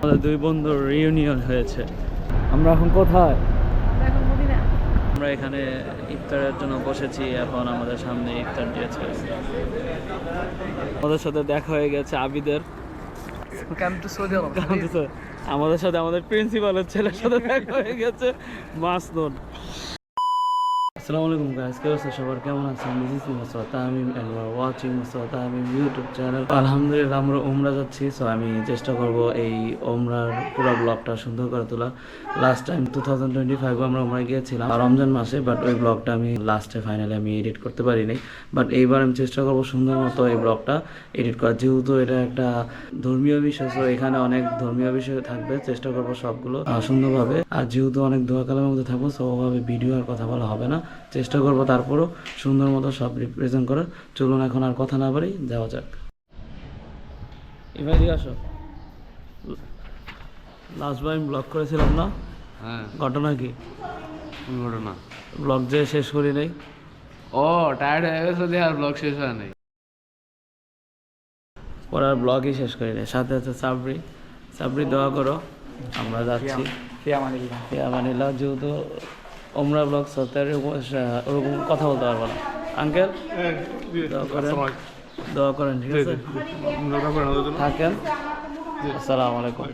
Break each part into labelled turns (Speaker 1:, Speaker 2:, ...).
Speaker 1: আমাদের দুই বন্ধুর রিউনিয়ন হয়েছে। আমরা এখন কোথায়? আমরা এখানে ইফতারের জন্য বসেছি। এখন আমাদের সামনে ইফতার দিয়েছে। আমাদের সাথে দেখা হয়ে গেছে আবিদের। আমাদের সাথে আমাদের প্রিন্সিপালের ছেলের সাথে দেখা হয়ে গেছে মাসনুন। আসসালামু আলাইকুম গাইস, কে অবস্থা সবার, কেমন আছেন? This is Musawa Tamim and you are watching Musawa Tamim YouTube channel. আলহামদুলিল্লাহ আমরা উমরা যাচ্ছি, সো আমি চেষ্টা করব এই উমরার পুরো ব্লগটা সুন্দর করে তোলা। লাস্ট টাইম 2025 আমরা উমরায় গিয়েছিলাম রমজান মাসে, বাট ওই ব্লগটা আমি লাস্টে ফাইনালি আমি এডিট করতে পারিনি। বাট এইবার আমি চেষ্টা করব সুন্দর মতো এই ব্লগটা এডিট করা, যেহেতু এটা একটা ধর্মীয় বিষয়, সো এখানে অনেক ধর্মীয় বিষয় থাকবে, চেষ্টা করব সবগুলো সুন্দরভাবে। আর যেহেতু অনেক দোয়া কালামের মধ্যে থাকবো, সো ওভাবে ভিডিও আর কথা বলা হবে না, চেষ্টা করবো তারপরও সুন্দর মতো সব রিপ্রেজেন্ট করার। চলুন এখন আর কথা না বাড়ি, যাওয়া যাক। এবার আসো, লাস্ট বার আমি ব্লগ করেছিলাম না?
Speaker 2: হ্যাঁ,
Speaker 1: ঘটনা কি?
Speaker 2: কোন ঘটনা?
Speaker 1: ব্লগ যে শেষ করি নাই।
Speaker 2: ও টায়ার্ড হয়ে গেছে দিয়ে আর ব্লগ শেষ হয় নাই।
Speaker 1: পরে আর ব্লগই শেষ করি নাই। সাথে আছে সাবরি। সাবরি দোয়া করো, আমরা যাচ্ছি। ফিয়ামানিল্লাহ। যেহেতু ওমরা ব্লগ সত্যার ওরকম কথা বলতে পারবো না। আঙ্কেল দোয়া করেন, দোয়া করেন, ঠিক আছে? থাকেন। আসসালামু আলাইকুম।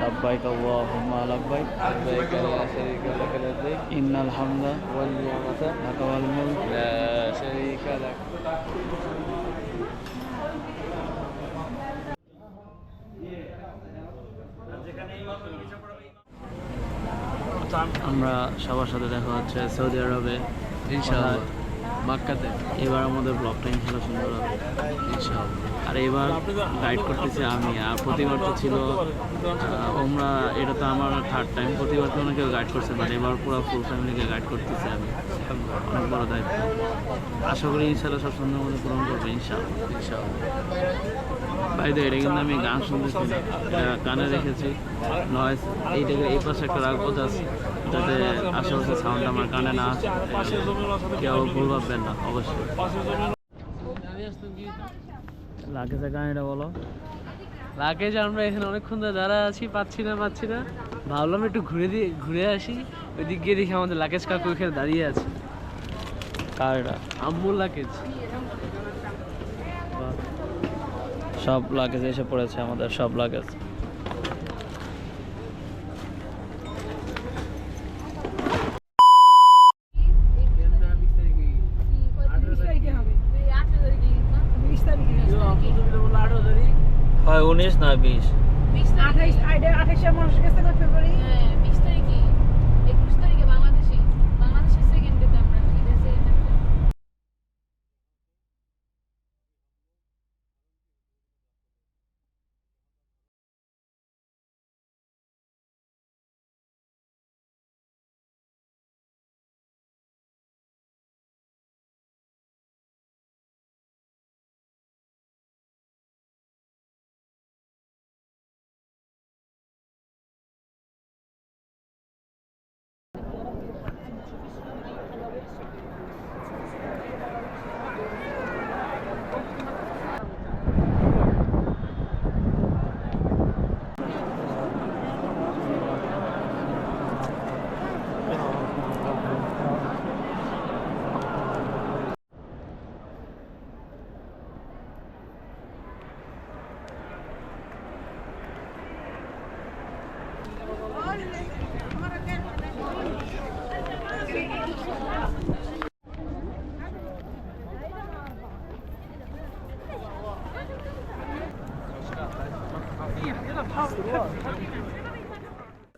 Speaker 1: لبيك اللهم لبيك
Speaker 2: لبيك لا شريك لك لبيك
Speaker 1: إن الحمد
Speaker 2: والنعمة
Speaker 1: لك والملك
Speaker 2: لا شريك لك.
Speaker 1: আমরা সবার সাথে দেখা হচ্ছে সৌদি আরবে
Speaker 2: ইনশাআল্লাহ, মক্কাতে।
Speaker 1: এবার আমাদের ব্লগটা ইনশাআল্লাহ সুন্দর হবে
Speaker 2: ইনশাআল্লাহ।
Speaker 1: আর এবার গাইড করতেছি আমি। আর প্রতিবার তো ছিল ওমরা, এটা তো আমার থার্ড টাইম। প্রতিবার তো অনেকে গাইড করছে, বাট এবার পুরো ফুল ফ্যামিলিকে গাইড করতেছি আমি। অনেক বড় দায়িত্ব। আশা করি ইনশাআল্লাহ সব সুন্দর মতো পূরণ করবে ইনশাআল্লাহ।
Speaker 2: ইনশাআল্লাহ।
Speaker 1: বাইরে এটা কিন্তু আমি গান শুনতেছি না, এটা কানে রেখেছি নয়েজ। এইটাকে এই পাশে একটা রাখবো জাস্ট, যাতে আশেপাশে সাউন্ড আমার কানে না আসে। কেউ ভুল ভাববেন না অবশ্যই। লাগেজের কাহিনিটা বলো।
Speaker 2: লাগেজ আমরা এখানে অনেকক্ষণ ধরে দাঁড়া আছি, পাচ্ছি না। ভাবলাম একটু ঘুরে আসি। ওই দিক গিয়ে দেখি আমাদের লাগেজ কাকু এখানে দাঁড়িয়ে আছে।
Speaker 1: কার এটা?
Speaker 2: আম্মুর লাগেজ।
Speaker 1: সব লাগেজ এসে পড়েছে, আমাদের সব লাগেজ। হয় 19 না 20?
Speaker 3: 28 মাস গেছে না ফেব্রুয়ারি।
Speaker 4: হ্যাঁ 20 তারিখে, 21 তারিখে বাংলাদেশের সেকেন্ড ডেতে আমরা ফিরেছি।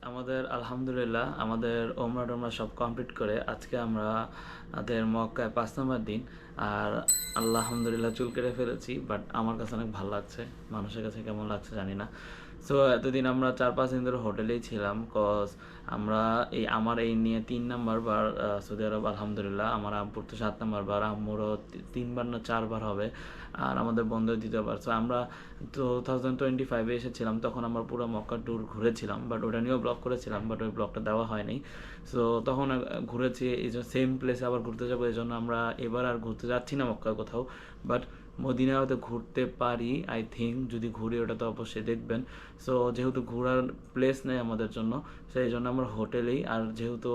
Speaker 1: আমাদের আলহামদুলিল্লাহ আমাদের ওমরা সব কমপ্লিট করে আজকে আমরা আমাদের মক্কায় 5 নম্বর দিন। আর আলহামদুলিল্লাহ চুল কেটে ফেলেছি, বাট আমার কাছে অনেক ভালো লাগছে। মানুষের কাছে কেমন লাগছে জানি না। সো এতদিন আমরা 4-5 দিন ধরে হোটেলেই ছিলাম, কজ আমরা আমার এই নিয়ে 3 নাম্বার বার সৌদি আরব। আলহামদুলিল্লাহ আমার আব্বুর তো 7 নাম্বার বার, আম্মুরও 3বার না 4বার হবে, আর আমাদের বন্ধু 2বার। সো আমরা 2025-এ এসেছিলাম, তখন আমরা পুরো মক্কা ট্যুর ঘুরেছিলাম, বাট ওটা নিয়েও ব্লগ করেছিলাম, বাট ওই ব্লগটা দেওয়া হয়নি। সো তখন ঘুরেছি, এই জন্য সেম প্লেসে আবার ঘুরতে যাবো, এই জন্য আমরা এবার আর ঘুরতে যাচ্ছি না মক্কা কোথাও, বাট মদিনায় হয়তো ঘুরতে পারি আই থিঙ্ক। যদি ঘুরি ওটা তো অবশ্যই দেখবেন। সো যেহেতু ঘোরার প্লেস নেই আমাদের জন্য, সেই জন্য আমরা হোটেলেই, আর যেহেতু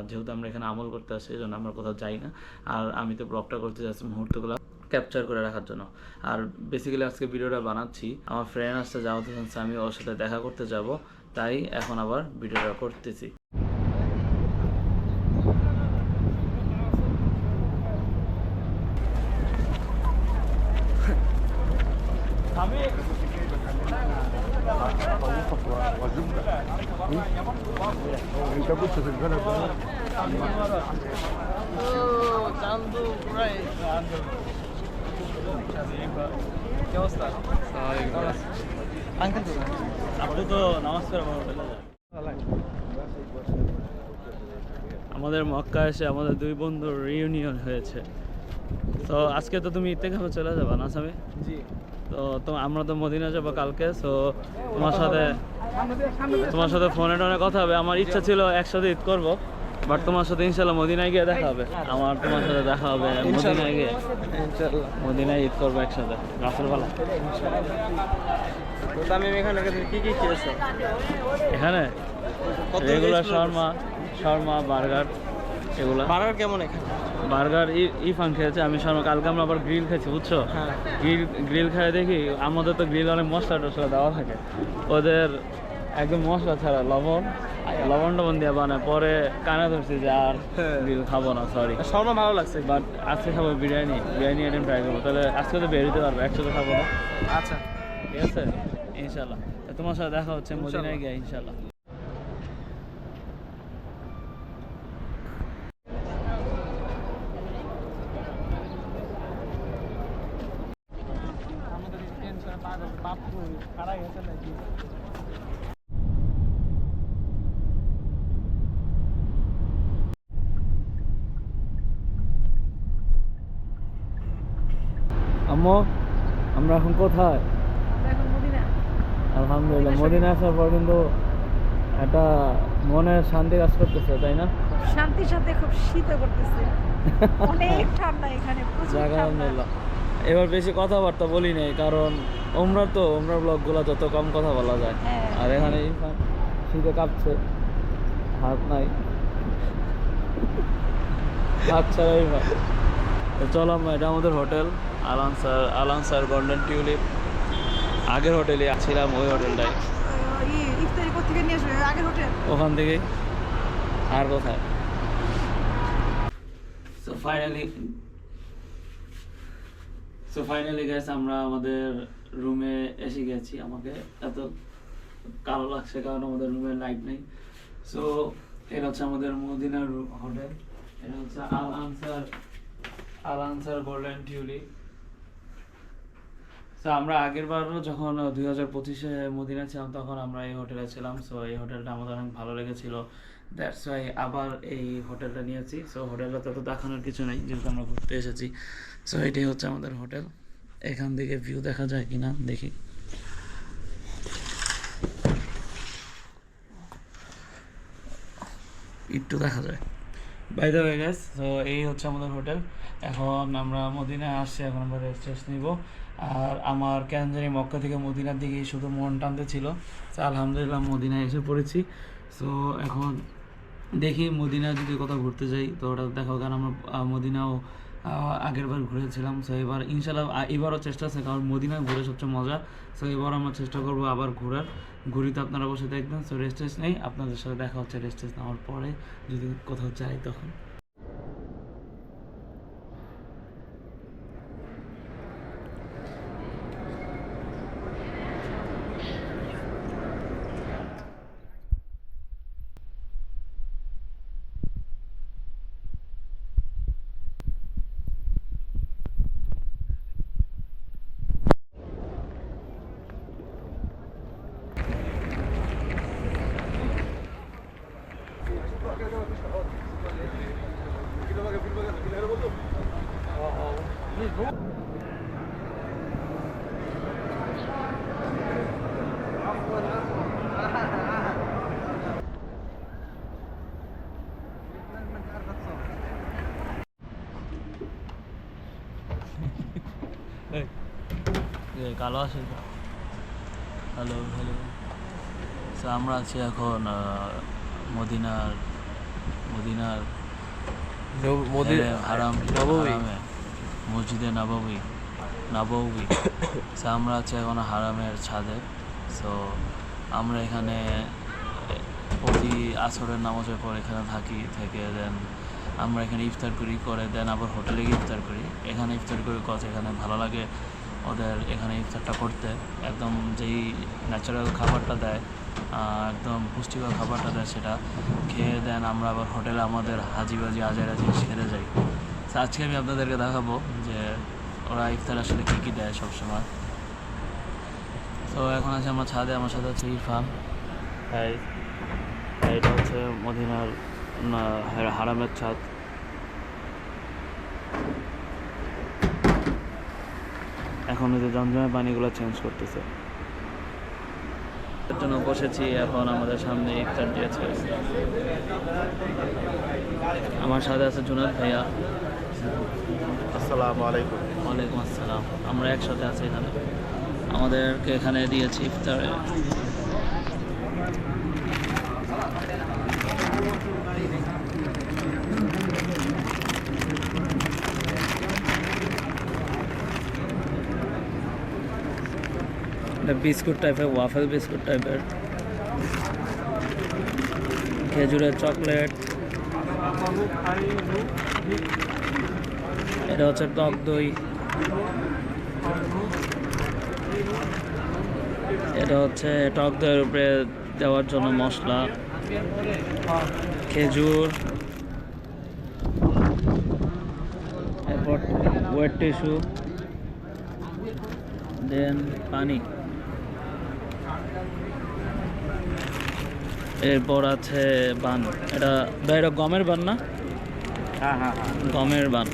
Speaker 1: যেহেতু আমরা এখানে আমল করতে আসি, এই জন্য আমরা কোথাও যাই না। আর আমি তো ব্লগটা করতে যাচ্ছি মুহূর্তগুলো ক্যাপচার করে রাখার জন্য। আর বেসিক্যালি আজকে ভিডিওটা বানাচ্ছি, আমার ফ্রেন্ড আসতে যাওয়া তো আমি ওর সাথে দেখা করতে যাব, তাই এখন আবার ভিডিওটা করতেছি। আপনি তো নামাজ পড়ে আমাদের মক্কা এসে আমাদের 2 বন্ধুর রিউনিয়ন হয়েছে। তো আজকে তো তুমি ইত্তেকাফে চলে যাবা না সামে?
Speaker 2: জি।
Speaker 1: তো আমরা তো মদিনা যাবো কালকে। সো তোমার সাথে ফোনে টোনে কথা হবে। আমার ইচ্ছা ছিল একসাথে ঈদ করবো, বাট তোমার সাথে ইনশাল্লাহ মদিনায় গিয়ে দেখা হবে। আমার তোমার সাথে দেখা হবে মদিনায় গিয়ে, মদিনায় ঈদ করবো একসাথে রাতের বেলা।
Speaker 2: আমি এখানে কি কি খেয়েছো?
Speaker 1: এখানে রেগুলার শর্মা বার্গার, এগুলো।
Speaker 2: বার্গার কেমন এখানে?
Speaker 1: বার্গার ইরফান খেয়েছে, আমি শর্মা। কালকে আমরা আবার গ্রিল খেয়েছি, বুঝছো?
Speaker 2: হ্যাঁ।
Speaker 1: গ্রিল খেয়ে দেখি আমাদের তো গ্রিল অনেক মশলা টশলা দেওয়া থাকে, ওদের একদম মশলা ছাড়া লবণ টবণ দিয়ে বানায়। পরে কানা ধরছি যে আর গ্রিল খাবো না, সরি।
Speaker 2: শর্মা ভালো লাগছে,
Speaker 1: বাট আজকে খাবো বিরিয়ানি আইটেম ট্রাই করবো। তাহলে আজকে তো বের হতে পারবো, একসাথে খাবো না?
Speaker 2: আচ্ছা
Speaker 1: ঠিক আছে, ইনশাল্লাহ। তোমার সাথে দেখা হচ্ছে মদিনায় গিয়ে ইনশাল্লাহ। আম্মু, আমরা এখন কোথায়?
Speaker 3: এখন মদিনা।
Speaker 1: আলহামদুলিল্লাহ মদিনা আসার পর কিন্তু একটা মনের শান্তি কাজ করতেছে, তাই না?
Speaker 3: শান্তির সাথে খুব শীত করতেছে, অনেক ঠান্ডা এখানে, প্রচুর
Speaker 1: যাক
Speaker 3: ঠান্ডা।
Speaker 1: আলহামদুলিল্লাহ। এবার বেশি কথাবার্তা বলি নাই, কারণ ওমরা ব্লগগুলো যত কম কথা বলা যায়।
Speaker 3: হ্যাঁ।
Speaker 1: আর এখানে ইরফান শীতে কাঁপছে, হাত নাই, হাত ছাড়া ইরফান। তো চলো আমরা, এটা আমাদের হোটেল আলানসার গোল্ডেন টিউলিপ। আগের হোটেলে ছিলাম, ওই হোটেলটাই,
Speaker 3: ইফতারি কোথেকে নিয়ে আসবে? আগের হোটেল
Speaker 1: ওখান থেকেই। আর কোথায়? সো ফাইনালি গাইস আমরা আমাদের রুমে এসে গেছি। আমাকে এত কালো লাগছে কারণ আমাদের রুমে লাইট নেই। সো এটা হচ্ছে আমাদের মদিনার হোটেল, এটা হচ্ছে আল আনসার গোল্ডেন টিউলিপ। সো আমরা আগের বারও যখন 2025-এ মদিনা ছিলাম তখন আমরা এই হোটেলে ছিলাম। সো এই হোটেলটা আমাদের অনেক ভালো লেগেছিল, দ্যাটস ওয়াই আবার এই হোটেলটা নিয়েছি। সো হোটেলটা তো দেখানোর কিছু নেই যেহেতু আমরা ঘুরতে এসেছি। সো এটাই হচ্ছে আমাদের হোটেল। এখান থেকে ভিউ দেখা যায় কিনা দেখি। একটু দেখা যায়, বাই দ্য ওয়ে গাইস। তো এই হচ্ছে আমাদের হোটেল। এখন আমরা মদিনায় আসছি, এখন আমরা রেস্ট নিব। আর আমার কেন জানি মক্কা থেকে মদিনার দিকে শুধু মন টানতে ছিল। তো আলহামদুলিল্লাহ মদিনায় এসে পড়েছি। সো এখন দেখি মদিনা যদি কোথাও ঘুরতে যাই তো ওটা দেখো, কারণ আমরা মদিনাও আগের বার ঘুরেছিলাম। সো এবার ইনশাল্লাহ এবারও চেষ্টা আছে, কারণ মদিনায় ঘুরে সবচেয়ে মজা। সো এবার আমরা চেষ্টা করবো আবার ঘুরিতে আপনারা বসে দেখবেন। সো রেস্ট নেই, আপনাদের সাথে দেখা হচ্ছে রেস্ট নেওয়ার পরে যদি কোথাও যাই তখন। কালো আছে হ্যালো হ্যালো। তো আমরা আছি এখন মদিনার হারাম হারামে মসজিদে নববী। সো আমরা আছি এখন হারামের ছাদে। সো আমরা এখানে প্রতি আসরের নামাজের পর এখানে থেকে দেন আমরা এখানে ইফতার করি, করে দেন আবার হোটেলে গিয়ে ইফতার করি। এখানে ইফতার করি এখানে ভালো লাগে ওদের এখানে ইফতারটা করতে। একদম যেই ন্যাচারাল খাবারটা দেয়, একদম পুষ্টিকর খাবারটা দেয়, সেটা খেয়ে দেন আমরা আবার হোটেলে আমাদের হাজিবাজি আজারাজি সেরে যাই। তো আজকে আমি আপনাদেরকে দেখাবো যে ওরা ইফতার আসলে কী কী দেয় সবসময়। তো এখন আছে আমার ছাদে, আমার সাথে হচ্ছে ইরফান। এটা হচ্ছে মদিনার হারামের ছাদ। এখন ওই যে জমজমে পানিগুলো চেঞ্জ করতেছে। এর জন্য বসেছি, এখন আমাদের সামনে ইফতার দিয়েছে। আমার সাথে আছে জুনাদ ভাইয়া।
Speaker 5: আসসালামু আলাইকুম।
Speaker 1: ওয়ালাইকুম আসসালাম। আমরা একসাথে আছি এখানে, আমাদেরকে এখানে দিয়েছে ইফতারে। বিস্কুট টাইপের, ওয়াফেল বিস্কুট টাইপের, খেজুরের চকলেট, এটা হচ্ছে টক দই, এটা হচ্ছে টক দইয়ের উপরে দেওয়ার জন্য মশলা, খেজুর, এরপর ওয়েট টিস্যু, দেন পানি। এরপর আছে বান। এটা গমের বান না?
Speaker 5: হ্যাঁ,
Speaker 1: গমের বান।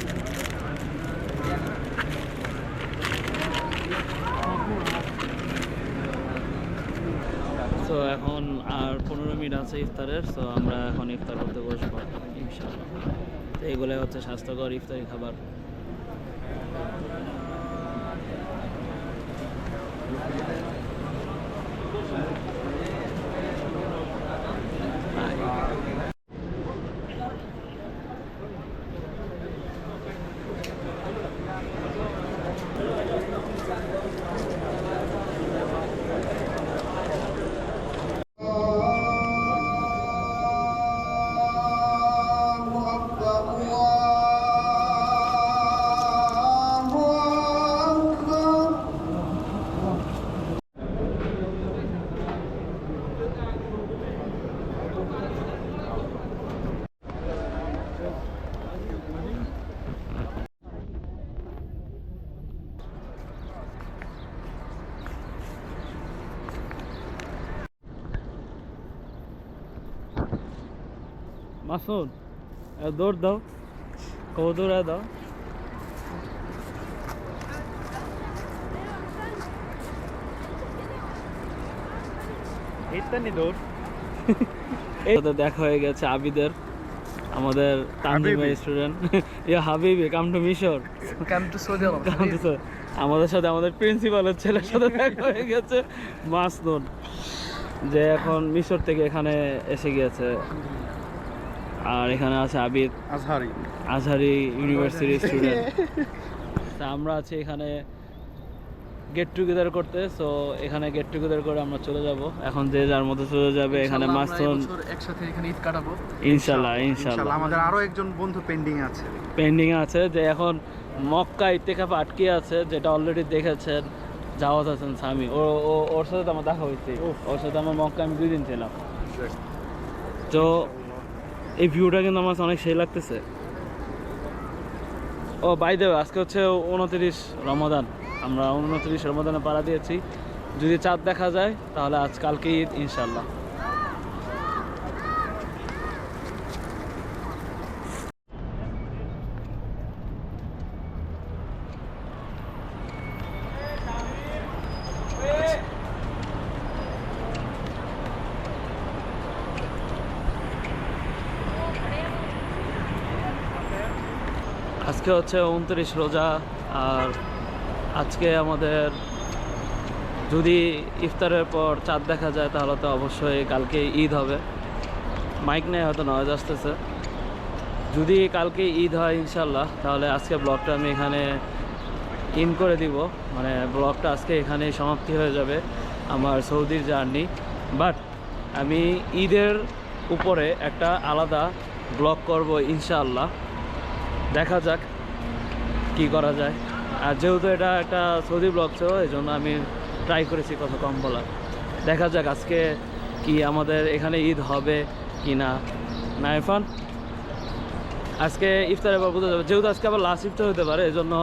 Speaker 1: তো এখন আর 15 মিনিট আছে ইফতারের। সো আমরা এখন ইফতার করতে বসবো ইনশাআল্লাহ। তো এগুলোই হচ্ছে স্বাস্থ্যকর ইফতারি খাবার। মাসুদ দৌড় দাও, দৌড়া দাও। দেখা হয়ে গেছে আবিদের, আমাদের তানজিমের স্টুডেন্ট। ইয়া হাবিবি, কাম টু মিশর,
Speaker 2: কাম টু সৌদি আরব।
Speaker 1: আমাদের সাথে আমাদের প্রিন্সিপালের ছেলের সাথে দেখা হয়ে গেছে মাসনুন, যে এখন মিশর থেকে এখানে এসে গিয়েছে। আর এখানে আছে আবিদ, আজহারি ইউনিভার্সিটির স্টুডেন্ট। তা আমরা আছি এখানে গেট টুগেদার করতে। সো এখানে গেট টুগেদার করে আমরা চলে যাব। এখন যে যার মধ্যে চলে যাবে। এখানে মাসুন
Speaker 2: একসাথে এখানে ঈদ কাটাবো
Speaker 1: ইনশাআল্লাহ।
Speaker 5: আমাদের আরো একজন বন্ধু পেন্ডিং আছে
Speaker 1: যে এখন মক্কা ইত্তেকাফ আটকে আছে, যেটা অলরেডি দেখেছেন জাওয়াদ হাসান সামি। ওর সাথে তো আমার দেখা হয়েছে, ওর সাথে আমার মক্কা আমি 2 দিন ছিলাম। তো এই ভিউটা কিন্তু আমার অনেক সেই লাগতেছে। ও বাই দ্য ওয়ে, আজকে হচ্ছে 29 রমাদান। আমরা 29 রমাদানে পাড়া দিয়েছি। যদি চাঁদ দেখা যায় তাহলে কালকে ঈদ ইনশাল্লাহ। আজকে হচ্ছে 29 রোজা। আর আজকে আমাদের যদি ইফতারের পর চাঁদ দেখা যায় তাহলে তো অবশ্যই কালকে ঈদ হবে। মাইক নেই, হয়তো নয়েজ আসতেছে। যদি কালকে ঈদ হয় ইনশাল্লাহ, তাহলে আজকে ব্লগটা আমি এখানে ইন করে দিব, মানে ব্লগটা আজকে এখানেই সমাপ্তি হয়ে যাবে আমার সৌদির জার্নি। বাট আমি ঈদের উপরে একটা আলাদা ব্লগ করব ইনশাআল্লাহ, দেখা যাক কি করা যায়। আর যেহেতু এটা একটা সৌদি ব্লগ ছিল, এই জন্য আমি ট্রাই করেছি কথা কম বলার। দেখা যাক আজকে কি আমাদের এখানে ঈদ হবে কি না। না ইরফান, আজকে ইফতারের পর বোঝা যাবে, যেহেতু আজকে আবার লাস্ট ইফতার হতে পারে, এই জন্য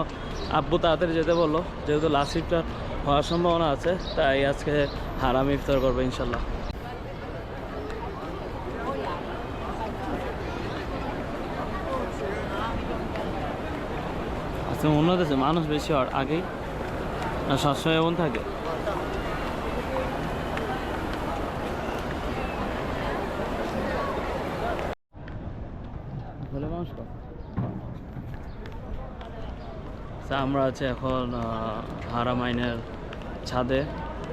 Speaker 1: আব্বু তাড়াতাড়ি যেতে বললো, যেহেতু লাস্ট ইফতার হওয়ার সম্ভাবনা আছে, তাই আজকে হারাম ইফতার করবো ইনশাল্লাহ। আজকে মনে হতেছে মানুষ বেশি হওয়ার আগেই, না সবসময় এমন থাকে? আমরা আছি এখন হারামাইনের ছাদে।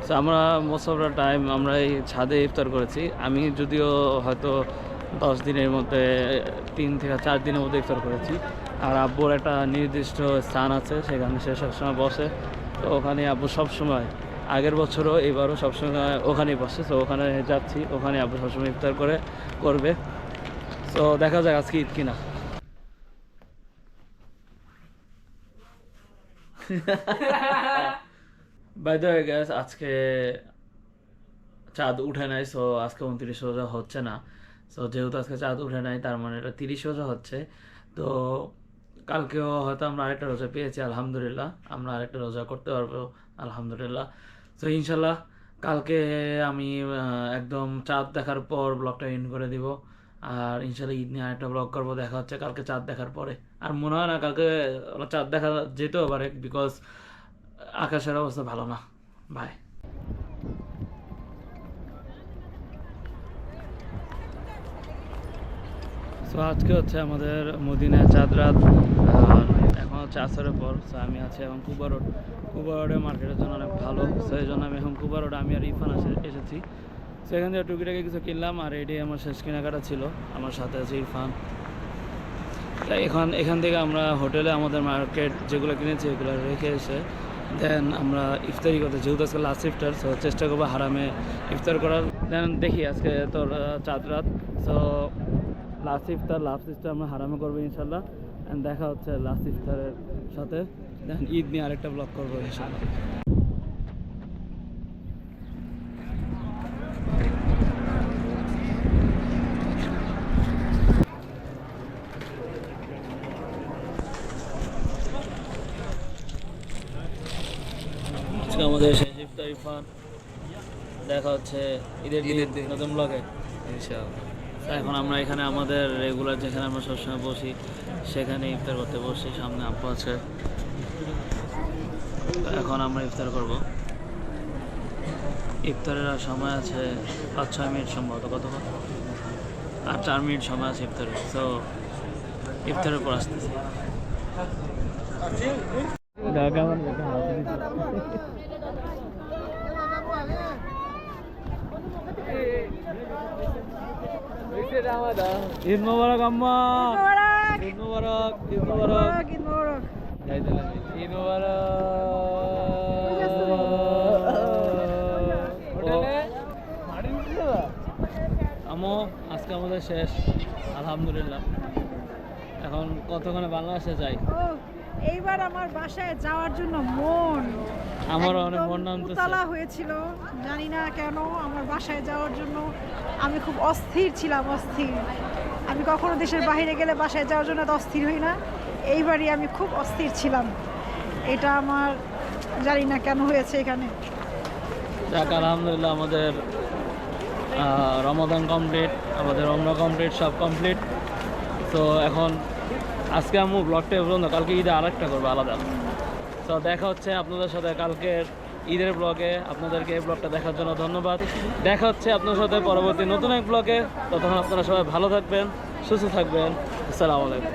Speaker 1: সো আমরা মোস্ট অফ দ্য টাইম আমরা এই ছাদে ইফতার করেছি। আমি যদিও হয়তো 10 দিনের মধ্যে 3 থেকে 4 দিনের মধ্যে ইফতার করেছি। আর আব্বুর একটা নির্দিষ্ট স্থান আছে, সেখানে সে সবসময় বসে। তো ওখানে আব্বু সবসময়, আগের বছরও এবারও সবসময় ওখানেই বসে। তো ওখানে যাচ্ছি, ওখানে আব্বু সবসময় ইফতার করবে। তো দেখা যাক আজকে ঈদ কিনা। বাই দ্য ওয়ে গাইস, আজকে চাঁদ উঠে নাই। সো আজকে 29 রোজা হচ্ছে না। সো যেহেতু আজকে চাঁদ উঠে নাই, তার মানে এটা 30 রোজা হচ্ছে। তো কালকেও হয়তো আমরা আরেকটা রোজা পেয়েছি, আলহামদুলিল্লাহ। আমরা আরেকটা রোজা করতে পারবো আলহামদুলিল্লাহ। তো ইনশাল্লাহ কালকে আমি একদম চাঁদ দেখার পর ব্লগটা এন্ড করে দিব। আর ইনশাল্লাহ ঈদ নিয়ে আরেকটা ব্লগ করবো। দেখা হচ্ছে কালকে চাঁদ দেখার পরে। আর মনে হয় না কালকে চাঁদ দেখা যেতেও পারে, বিকজ আকাশের অবস্থা ভালো না। বাই। সো আজকে হচ্ছে আমাদের মদিনায় চাঁদ রাত। এখন হচ্ছে আসরের পর। সো আমি আছি এখন কুবা রোডে। মার্কেটের জন্য অনেক ভালো। সো এই জন্য আমি এখন কুবা রোডে আমি আর ইরফান এসেছি। সো এখান থেকে টুকিটাকি কিছু কিনলাম, আর এটাই আমার শেষ কেনাকাটা ছিল। আমার সাথে আছে ইরফান। তাই এখান থেকে আমরা হোটেলে আমাদের মার্কেট যেগুলো কিনেছি এগুলো রেখে এসে দেন আমরা ইফতারি করতে, যেহেতু আজকে লাস্ট ইফতার, সো চেষ্টা করবো হারামে ইফতার করার। দেন দেখি আজকে তোর চাঁদ রাত। সো লাস্ট ইফতার আমরা হারামে করবো ইনশাল্লাহ। অ্যান্ড দেখা হচ্ছে লাস্ট ইফতারের সাথে। দেন ঈদ নিয়ে আরেকটা ব্লগ করবো ইনশাল্লাহ। আমাদের শেষ ইফতার ইরফান। দেখা হচ্ছে ঈদের দিন নতুন ব্লগে ইনশাআল্লাহ। এখন আমরা এখানে আমাদের রেগুলার যেখানে আমরা সবসময় বসি সেখানে ইফতার করতে বসছি। সামনে আব্বু আছে। এখন আমরা ইফতার করব। ইফতারের আর সময় আছে 5-6 মিনিট সম্ভবত, কতক্ষণ, আর 4 মিনিট সময় আছে ইফতারের। তো ইফতারের পর আসতেছি। ঈদ মোবারক আম্মা। ঈদ মোবারক। ঈদ মোবারক। ঈদ মোবারক। ঈদ মোবারক। আম্মু আজকে আমাদের শেষ আলহামদুলিল্লাহ। এখন কতক্ষণে বাংলাদেশে যাই।
Speaker 3: এইবার আমার বাসায় যাওয়ার জন্য
Speaker 1: আমারও অনেক মন নামতেছে।
Speaker 3: হয়েছিল, জানি না কেন। আমার বাসায় যাওয়ার জন্য আমি খুব অস্থির ছিলাম, অস্থির। আমি কখনো দেশের বাইরে গেলে বাসায় যাওয়ার জন্য এত অস্থির হই না। এইবারই আমি খুব অস্থির ছিলাম। এটা আমার জানি না কেন হয়েছে এখানে।
Speaker 1: যাক আলহামদুলিল্লাহ, আমাদের রমাদান কমপ্লিট, আমাদের ওমরা কমপ্লিট, সব কমপ্লিট। তো এখন আজকে আমি ব্লগটা পর্যন্ত, কালকে ঈদে আরেকটা করবো আলাদা। তো দেখা হচ্ছে আপনাদের সাথে কালকের ঈদের ব্লগে। আপনাদেরকে এই ব্লগটা দেখার জন্য ধন্যবাদ। দেখা হচ্ছে আপনাদের সাথে পরবর্তী নতুন এক ব্লগে। ততক্ষণ আপনারা সবাই ভালো থাকবেন, সুস্থ থাকবেন। আসসালামু আলাইকুম।